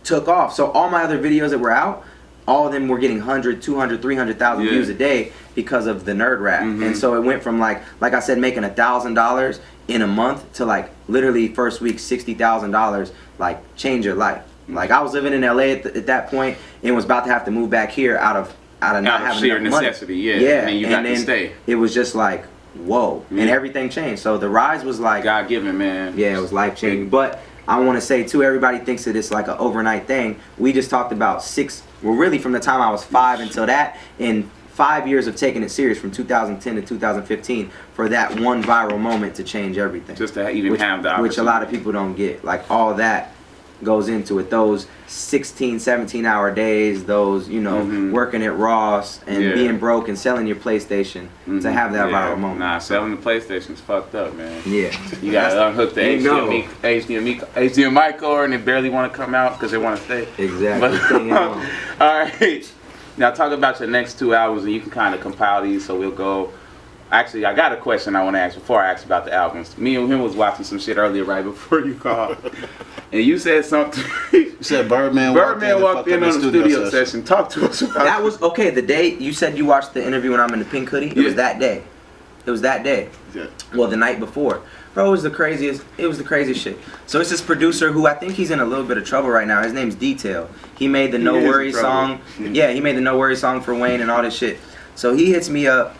took off. So all my other videos that were out, all of them were getting 100, 200, 300,000 views a day because of the Nerd Rap. And so it went from like I said, making $1,000 in a month to like literally first week $60,000, like change your life. Like I was living in LA at that point and was about to have to move back here out of not having sheer enough money. necessity. Yeah. And you got to stay. It was just like, whoa, and everything changed. So The Rise was like God given, man. Yeah, it was life changing. But I want to say too, everybody thinks that it's like an overnight thing. We just talked about really from the time I was 5 until that, and 5 years of taking it serious from 2010 to 2015 for that one viral moment to change everything. Just to even have the opportunity. Which a lot of people don't get. Like all that goes into it. Those 16, 17-hour days, those, working at Ross and being broke and selling your PlayStation to have that viral moment. Nah, selling the PlayStation's fucked up, man. Yeah. You gotta unhook the HDMI cord and they barely want to come out because they want to stay. Exactly. All right. Now talk about your next 2 albums, and you can kind of compile these, so we'll go. Actually, I got a question I want to ask before I ask about the albums. Me and him was watching some shit earlier right before you called. And you said something. You said Birdman walked in on the studio session. Talk to us about that. Was okay. The day you said you watched the interview when I'm in the pink hoodie, it was that day. It was that day. Yeah. Well, the night before. Bro, it was the craziest shit. So it's this producer who I think he's in a little bit of trouble right now. His name's Detail. He made the No Worries song. Yeah, he made the No Worries song for Wayne and all this shit. So he hits me up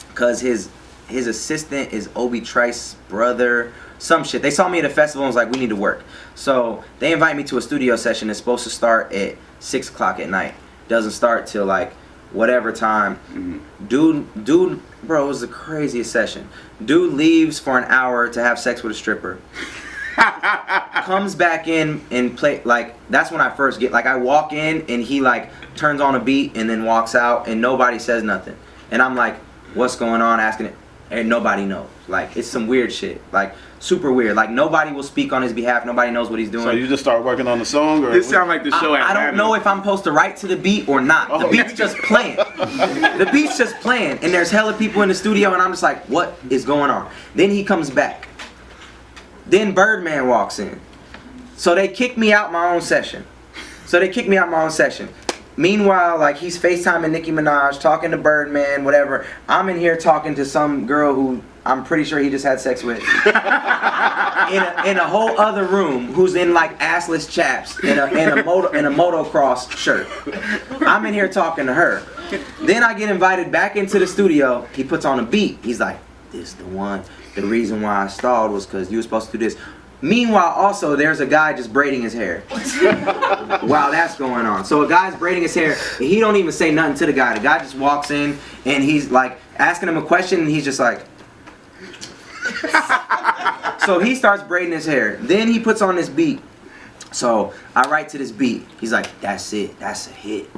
because his assistant is Obi Trice's brother. Some shit. They saw me at a festival and was like, we need to work. So they invite me to a studio session that's supposed to start at 6 o'clock at night. Doesn't start till like whatever time. Dude, bro, it was the craziest session. Dude leaves for an hour to have sex with a stripper. Comes back in and play, like, that's when I first get, like, I walk in and he like turns on a beat and then walks out and nobody says nothing. And I'm like, what's going on? Asking it, and nobody knows. Like, it's some weird shit. Like, super weird. Like, nobody will speak on his behalf. Nobody knows what he's doing. So you just start working on the song? Or this sound like the show I don't know if I'm supposed to write to the beat or not. The beat's just playing. The beat's just playing. And there's hella people in the studio and I'm just like, what is going on? Then he comes back. Then Birdman walks in. So they kick me out my own session. Meanwhile, like, he's FaceTiming Nicki Minaj, talking to Birdman, whatever. I'm in here talking to some girl who I'm pretty sure he just had sex with. in a whole other room, who's in like assless chaps in a motocross shirt. I'm in here talking to her. Then I get invited back into the studio. He puts on a beat. He's like, this is the one. The reason why I stalled was because you were supposed to do this. Meanwhile, also, there's a guy just braiding his hair while that's going on. So a guy's braiding his hair, and he don't even say nothing to the guy. The guy just walks in, and he's like asking him a question, and he's just like... So he starts braiding his hair. Then he puts on this beat. So I write to this beat. He's like, that's it. That's a hit.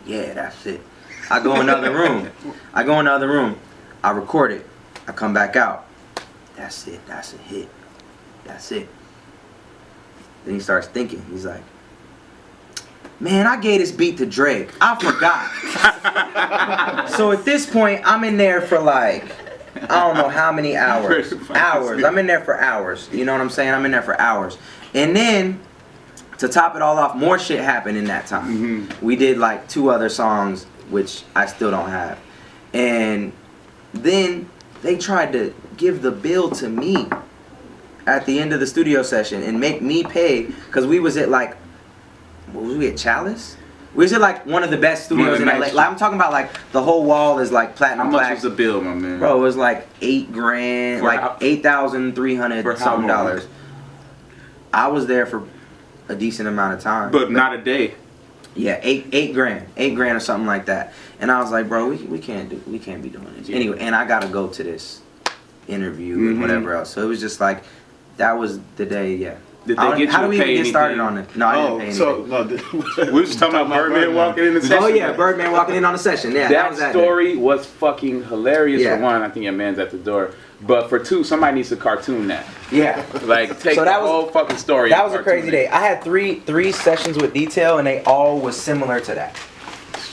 Yeah, that's it. I go in the other room. I record it. I come back out. That's it. That's a hit. That's it. Then he starts thinking. He's like, man, I gave this beat to Drake. I forgot. So at this point, I'm in there for like, I don't know how many hours. Hours. I'm in there for hours. You know what I'm saying? I'm in there for hours. And then, to top it all off, more shit happened in that time. We did like 2 other songs, which I still don't have. And then they tried to give the bill to me at the end of the studio session and make me pay, because we was at like, what was we at, Chalice? We was at like one of the best studios in LA. Like, I'm talking about like the whole wall is like platinum plaque. How much was the bill, my man? Bro, it was like $8,000, like $8,300 something dollars. I was there for a decent amount of time, but not a day. Yeah, $8 grand or something like that. And I was like, bro, we can't be doing this anyway. And I gotta go to this interview and whatever else. So it was just like, that was the day. Yeah. Did they get you how do we even get started on it? No, I didn't pay anything. So we was talking about Birdman walking in the session. Oh yeah, Birdman walking in on the session. Yeah, that story was fucking hilarious. For one, I think your man's at the door. But for 2, somebody needs to cartoon that. Yeah. Like take the whole fucking story. That was a crazy day. I had three sessions with Detail, and they all was similar to that.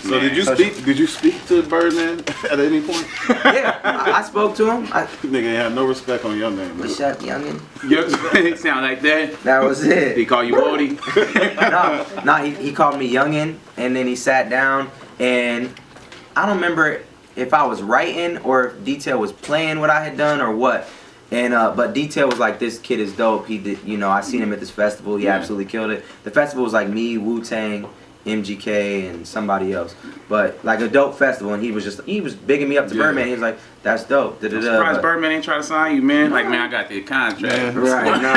So did you speak to Birdman at any point? Yeah, I spoke to him. Nigga ain't have no respect on your name. What's up, youngin? It sound like that. That was it. He called you Odie? No, he called me youngin, and then he sat down, and I don't remember if I was writing or if Detail was playing what I had done or what. And but Detail was like, this kid is dope. He did, you know, I seen him at this festival. He absolutely killed it. The festival was like me, Wu-Tang, MGK, and somebody else, but like a dope festival. And he was bigging me up to Birdman. He was like, that's dope. I'm surprised Birdman ain't trying to sign you, man. Like, man, I got the contract. Right. No,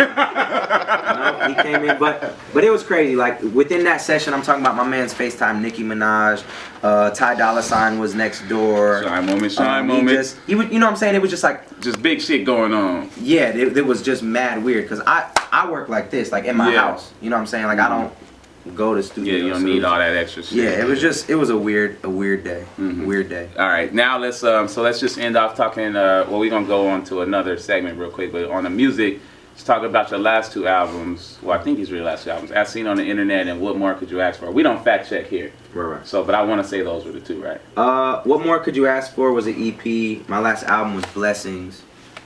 he came in, but it was crazy. Like within that session, I'm talking about my man's FaceTime, Nicki Minaj, Ty Dolla $ign was next door. Shy moment. He would, you know what I'm saying? It was just like big shit going on. Yeah, it was just mad weird, because I work like this, like in my house. You know what I'm saying? Like I don't go to studio. Yeah, you don't need all that extra shit. Yeah, it was a weird day. Weird day. All right, now let's just end off talking. Well, we're gonna go on to another segment real quick, but on the music, let's talk about your last 2 albums. Well, I think these were your last 2 albums. As Seen on the Internet and What More Could You Ask For? We don't fact check here. Right. So, but I want to say those were the 2, right? What More Could You Ask For was an EP. My last album was Blessings.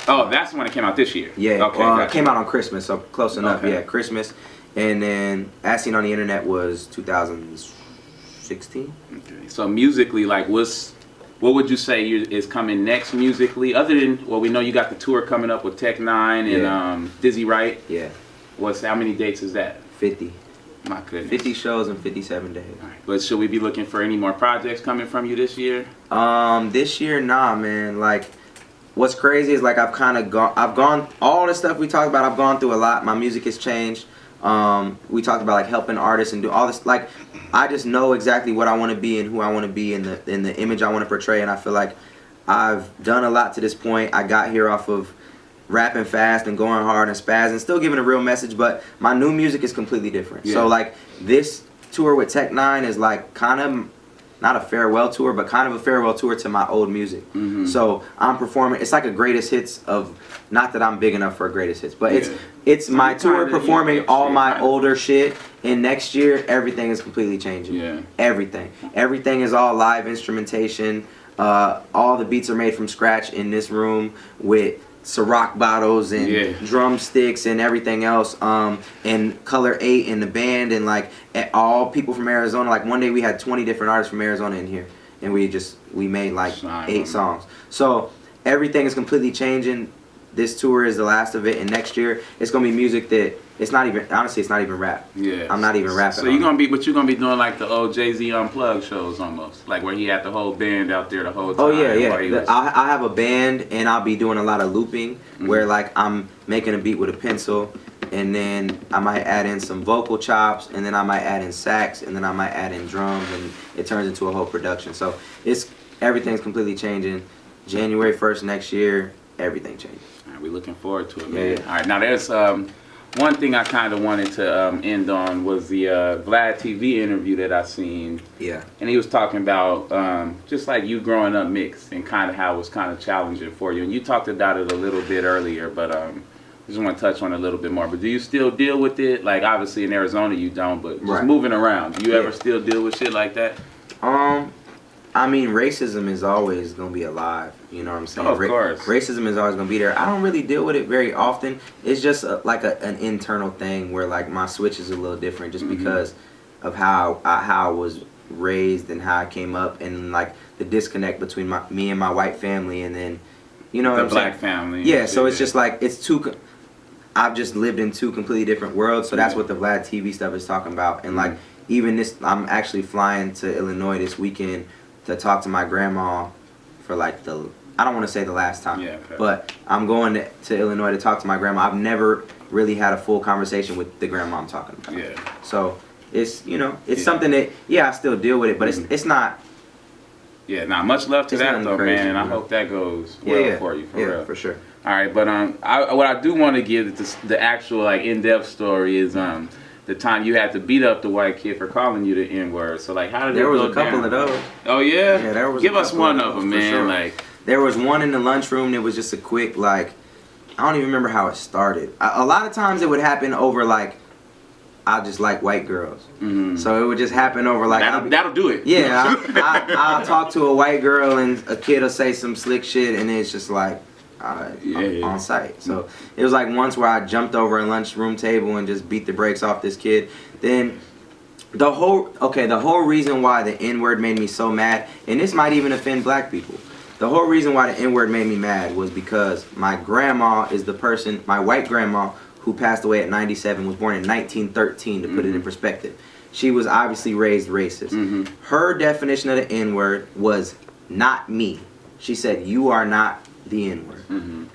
Oh, that's the one that came out this year. Yeah. Okay. It came out on Christmas, so close enough. Okay. Yeah, Christmas. And then As Seen on the Internet was 2016. Okay. So musically, like, what would you say is coming next musically? Other than, well, we know you got the tour coming up with Tech 9 and Dizzy Wright. Yeah. How many dates is that? 50. My goodness. 50 shows in 57 days. All right. But should we be looking for any more projects coming from you this year? This year, nah, man. Like, what's crazy is like I've gone all the stuff we talked about. I've gone through a lot. My music has changed. We talked about like helping artists and do all this. Like, I just know exactly what I want to be and who I want to be in the image I want to portray. And I feel like I've done a lot to this point. I got here off of rapping fast and going hard and spaz and still giving a real message, but my new music is completely different. So like this tour with Tech 9 is like kind of not a farewell tour, but kind of a farewell tour to my old music. So I'm performing. It's like a greatest hits of, not that I'm big enough for a greatest hits, but it's my tour performing all my older shit. And next year, everything is completely changing. Yeah. Everything is all live instrumentation. All the beats are made from scratch in this room with Ciroc bottles and drumsticks and everything else, and Color 8 in the band, and like all people from Arizona. Like one day we had 20 different artists from Arizona in here, and we made like 8 songs. So everything is completely changing. This tour is the last of it, and next year it's gonna be music that it's not even, honestly, it's not even rap. Yeah. I'm not even rapping. So you're gonna be doing like the old Jay-Z Unplugged shows almost, like where he had the whole band out there the whole time. Oh yeah. I have a band, and I'll be doing a lot of looping, where like I'm making a beat with a pencil, and then I might add in some vocal chops, and then I might add in sax, and then I might add in drums, and it turns into a whole production. So everything's completely changing. January 1st next year, everything changes. All right, we're looking forward to it, man. Yeah. All right, now there's one thing I kind of wanted to end on was the Vlad TV interview that I seen. Yeah. And he was talking about just like you growing up mixed and kind of how it was kind of challenging for you. And you talked about it a little bit earlier, but I just want to touch on it a little bit more. But do you still deal with it? Like, obviously in Arizona you don't, but just moving around, do you ever still deal with shit like that? I mean, racism is always going to be alive. You know what I'm saying? Oh, of course. Racism is always going to be there. I don't really deal with it very often. It's just like an internal thing where like my switch is a little different just because of how I was raised and how I came up and like the disconnect between me and my white family and then, you know what I'm saying? The black family. Yeah, so it's just like I've just lived in two completely different worlds. So that's what the Vlad TV stuff is talking about. And like even this, I'm actually flying to Illinois this weekend to talk to my grandma for like I don't want to say the last time, but I'm going to Illinois to talk to my grandma. I've never really had a full conversation with the grandma I'm talking about. Yeah. So it's, you know, it's something that, I still deal with it, but it's not. Yeah, not much love to that though, man, and I hope that goes well for you, for real. For sure. All right, but what I do want to give the actual like in-depth story is the time you had to beat up the white kid for calling you the N-word. So like, how did there it was go a couple down? of those? Oh yeah. Yeah, there was. Give us one of them, man. Sure. Like, there was one in the lunchroom that was just a quick like, I don't even remember how it started. A lot of times it would happen over like, I just like white girls. So it would just happen over like that'll do it. Yeah, I'll talk to a white girl and a kid will say some slick shit and it's just like on site. So it was like once where I jumped over a lunchroom table and just beat the brakes off this kid. Then the whole reason why the N-word made me so mad, and this might even offend black people. The whole reason why the N-word made me mad was because my grandma is the person, my white grandma, who passed away at 97, was born in 1913, to put it in perspective. She was obviously raised racist. Her definition of the N-word was not me. She said, "You are not the N-word."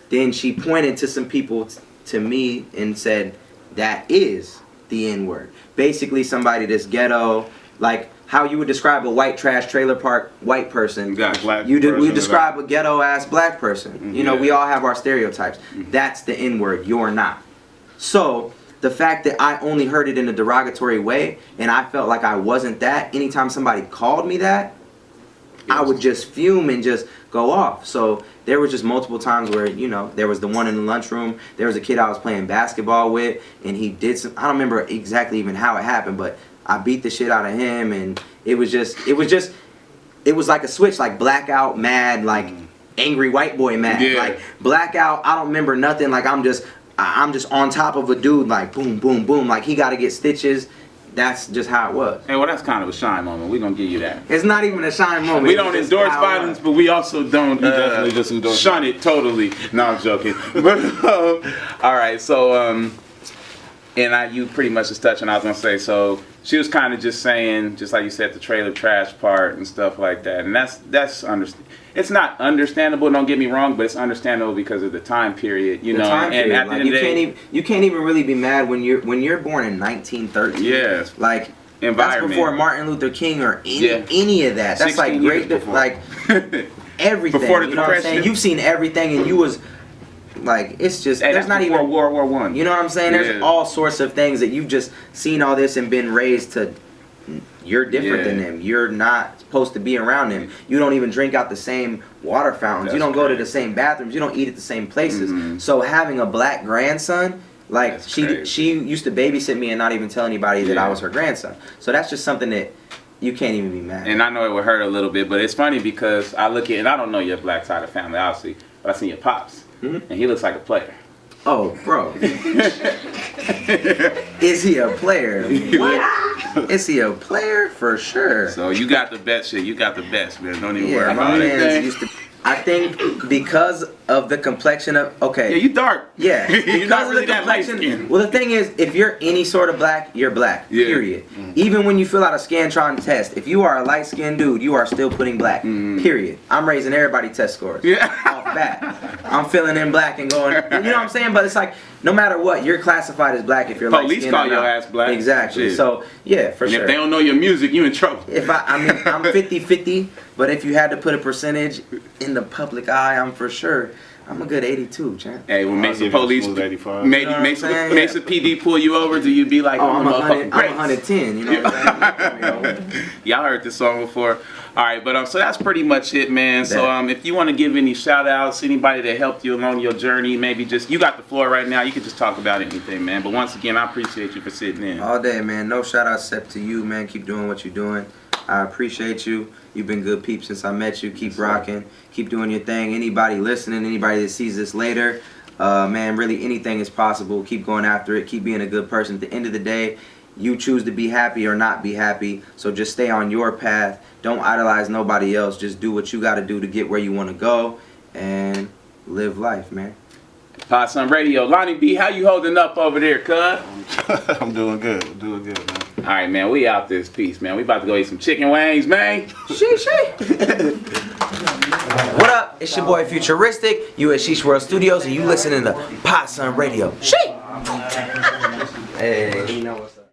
Then she pointed to some people to me and said, "That is the N-word." Basically somebody that's ghetto, like how you would describe a white trash trailer park white person. We describe a ghetto ass black person. You know, we all have our stereotypes. That's the N-word. You're not. So the fact that I only heard it in a derogatory way and I felt like I wasn't that, anytime somebody called me that, I would just fume and just go off. So there was just multiple times where, you know, there was the one in the lunchroom. There was a kid I was playing basketball with and he did some, I don't remember exactly even how it happened, but I beat the shit out of him and it was like a switch, like blackout mad, like angry white boy mad. Like blackout, I don't remember nothing, like I'm just on top of a dude, like boom, boom, boom, like he gotta get stitches. That's just how it was. Hey, well, that's kind of a shine moment. We're going to give you that. It's not even a shine moment. We don't endorse violence, but we also don't definitely just endorse shun it totally. No, I'm joking. But, all right, so, and you pretty much just touched on, I was going to say, so she was kind of just saying, just like you said, the trailer trash part and stuff like that. And that's it's not understandable, don't get me wrong, but it's understandable because of the time period, you know. And at the end of the day, you can't even really be mad when you're born in 1913. Yeah. Like that's before Martin Luther King or any of that. That's like great, like everything. Before the you know what I'm saying? You've seen everything, and you was like, it's just there's not even World War I. You know what I'm saying? There's all sorts of things that you've just seen all this and been raised to. You're different than them. You're not supposed to be around them. You don't even drink out the same water fountains. You don't go to the same bathrooms. You don't eat at the same places. So having a black grandson, like she used to babysit me and not even tell anybody that I was her grandson. So that's just something that you can't even be mad at. And I know it would hurt a little bit, but it's funny because I look at, and I don't know your black side of the family, obviously, but I seen your pops, and he looks like a player. Oh, bro. Is he a player? What? Is he a player? For sure. So you got the best shit. You got the best, man. Don't even worry about anything. I think because of the complexion of Yeah, you dark. Yeah, you're not really that light complexion. skinned. Well, the thing is, if you're any sort of black, you're black. Period. Even when you fill out a Scantron test, if you are a light skinned dude, you are still putting black. Period. I'm raising everybody test scores. Off bat. I'm filling in black and going. You know what I'm saying? But it's like no matter what, you're classified as black if you're light skinned. Police call your ass black. Exactly. Shit. So yeah, for sure. If they don't know your music, you in trouble. If I mean, I'm 50-50, but if you had to put a percentage in the public eye, I'm for sure I'm a good 82, champ. Hey, when makes the police, smooth 85. makes the PD pull you over, do you be like, Oh, I'm motherfucking 110, you know what I'm saying? Y'all heard this song before. All right, but so that's pretty much it, man. So if you want to give any shout outs, anybody that helped you along your journey, maybe just, you got the floor right now. You can just talk about anything, man. But once again, I appreciate you for sitting in. All day, man. No shout outs except to you, man. Keep doing what you're doing. I appreciate you. You've been good peeps since I met you. Keep rocking. Keep doing your thing. Anybody listening, anybody that sees this later, man, really anything is possible. Keep going after it. Keep being a good person. At the end of the day, you choose to be happy or not be happy. So just stay on your path. Don't idolize nobody else. Just do what you got to do to get where you want to go and live life, man. Possum Radio. Lonnie B, how you holding up over there, cuz? I'm doing good. I'm doing good, man. All right, man. We out this piece, man. We about to go eat some chicken wings, man. Sheesh. What up? It's your boy Futuristic. You at Sheesh World Studios and you listening to Possum Radio. Hey, you know what's